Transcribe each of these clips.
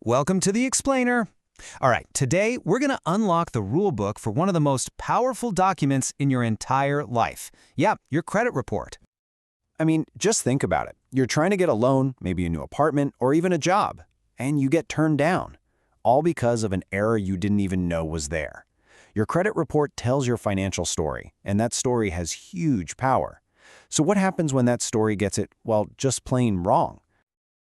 Welcome to the Explainer. All right, today we're going to unlock the rulebook for one of the most powerful documents in your entire life. Yeah, your credit report. I mean, just think about it. You're trying to get a loan, maybe a new apartment, or even a job, and you get turned down, all because of an error you didn't even know was there. Your credit report tells your financial story, and that story has huge power. So what happens when that story gets it, well, just plain wrong?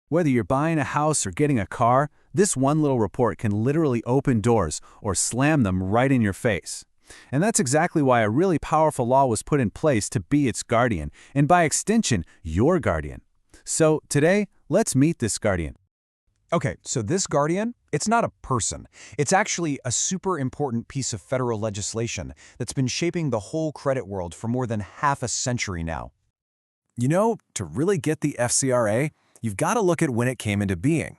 Whether you're buying a house or getting a car, this one little report can literally open doors or slam them right in your face. And that's exactly why a really powerful law was put in place to be its guardian, and by extension, your guardian. So today, let's meet this guardian. Okay, so this guardian, it's not a person. It's actually a super important piece of federal legislation that's been shaping the whole credit world for more than half a century now. You know, to really get the FCRA, you've got to look at when it came into being.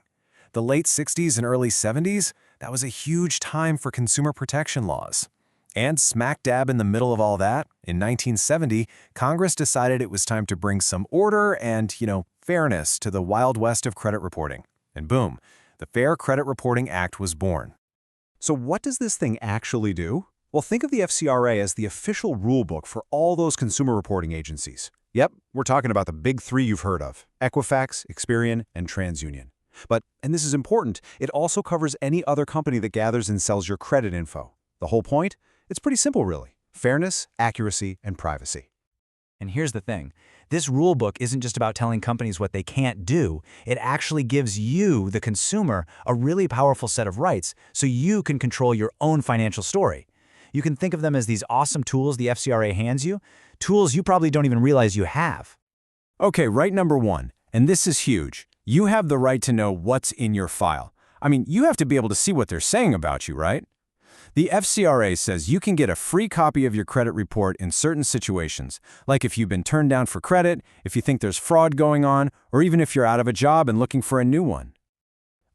The late 60s and early 70s, that was a huge time for consumer protection laws. And smack dab in the middle of all that, in 1970, Congress decided it was time to bring some order and, fairness to the Wild West of credit reporting. And boom, the Fair Credit Reporting Act was born. So what does this thing actually do? Well, think of the FCRA as the official rulebook for all those consumer reporting agencies. Yep, we're talking about the big three you've heard of: Equifax, Experian, and TransUnion. But, and this is important, it also covers any other company that gathers and sells your credit info. The whole point? It's pretty simple, really. Fairness, accuracy, and privacy. And here's the thing. This rulebook isn't just about telling companies what they can't do. It actually gives you, the consumer, a really powerful set of rights so you can control your own financial story. You can think of them as these awesome tools the FCRA hands you, tools you probably don't even realize you have. Okay, right number one, and this is huge. You have the right to know what's in your file. I mean, you have to be able to see what they're saying about you, right? The FCRA says you can get a free copy of your credit report in certain situations, like if you've been turned down for credit, if you think there's fraud going on, or even if you're out of a job and looking for a new one.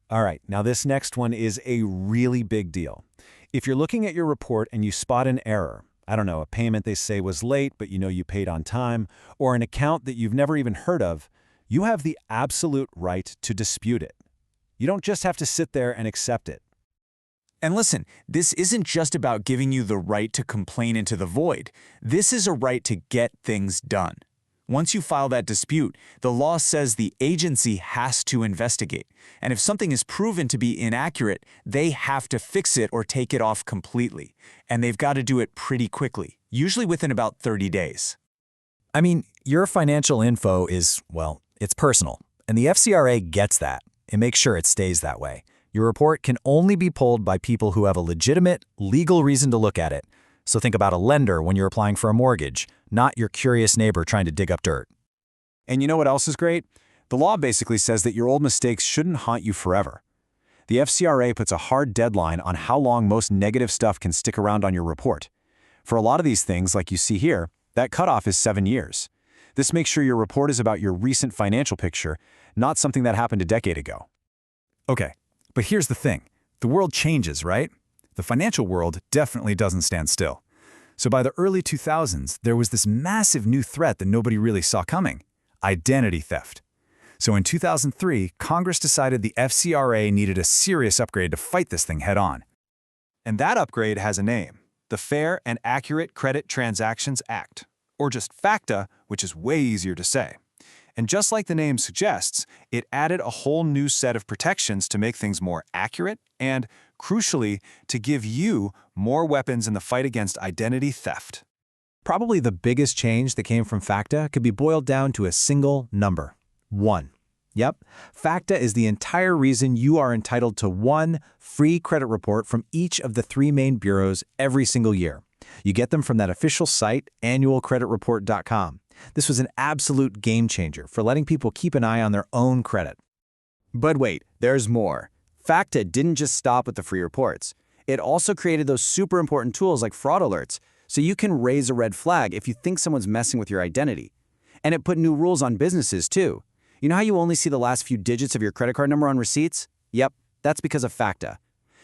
All right, now this next one is a really big deal. If you're looking at your report and you spot an error, I don't know, a payment they say was late, but you paid on time, or an account that you've never even heard of, you have the absolute right to dispute it. You don't just have to sit there and accept it. And listen, this isn't just about giving you the right to complain into the void. This is a right to get things done. Once you file that dispute, the law says the agency has to investigate. And if something is proven to be inaccurate, they have to fix it or take it off completely. And they've got to do it pretty quickly, usually within about 30 days. I mean, your financial info is, well, it's personal. And the FCRA gets that. It makes sure it stays that way. Your report can only be pulled by people who have a legitimate, legal reason to look at it. So think about a lender when you're applying for a mortgage, not your curious neighbor trying to dig up dirt. And you know what else is great? The law basically says that your old mistakes shouldn't haunt you forever. The FCRA puts a hard deadline on how long most negative stuff can stick around on your report. For a lot of these things, like you see here, that cutoff is 7 years. This makes sure your report is about your recent financial picture, not something that happened a decade ago. Okay, but here's the thing. The world changes, right? The financial world definitely doesn't stand still. So by the early 2000s, there was this massive new threat that nobody really saw coming: identity theft. So in 2003, Congress decided the FCRA needed a serious upgrade to fight this thing head on. And that upgrade has a name: the Fair and Accurate Credit Transactions Act, or just FACTA, which is way easier to say. And just like the name suggests, it added a whole new set of protections to make things more accurate and, crucially, to give you more weapons in the fight against identity theft. Probably the biggest change that came from FACTA could be boiled down to a single number: 1. Yep, FACTA is the entire reason you are entitled to one free credit report from each of the 3 main bureaus every single year. You get them from that official site, annualcreditreport.com. This was an absolute game changer for letting people keep an eye on their own credit. But wait, there's more. FACTA didn't just stop with the free reports. It also created those super important tools like fraud alerts, so you can raise a red flag if you think someone's messing with your identity. And it put new rules on businesses too. You know how you only see the last few digits of your credit card number on receipts? Yep, that's because of FACTA.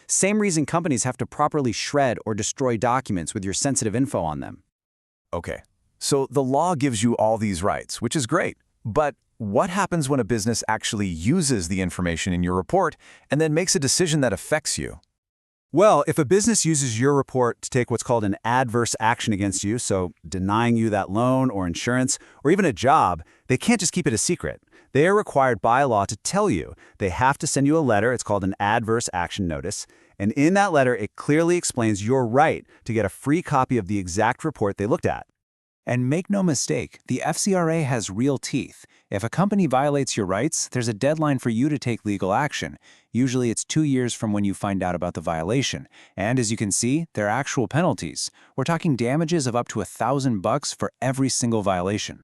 Same reason companies have to properly shred or destroy documents with your sensitive info on them. Okay, so the law gives you all these rights, which is great. But what happens when a business actually uses the information in your report and then makes a decision that affects you? Well, if a business uses your report to take what's called an adverse action against you, so denying you that loan or insurance or even a job, they can't just keep it a secret. They are required by law to tell you. They have to send you a letter. It's called an adverse action notice. And in that letter, it clearly explains your right to get a free copy of the exact report they looked at. And make no mistake, the FCRA has real teeth. If a company violates your rights, there's a deadline for you to take legal action. Usually it's 2 years from when you find out about the violation. And as you can see, there are actual penalties. We're talking damages of up to $1,000 for every single violation.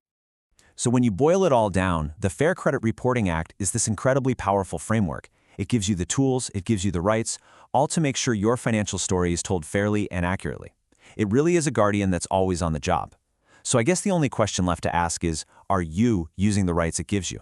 So when you boil it all down, the Fair Credit Reporting Act is this incredibly powerful framework. It gives you the tools, it gives you the rights, all to make sure your financial story is told fairly and accurately. It really is a guardian that's always on the job. So I guess the only question left to ask is, are you using the rights it gives you?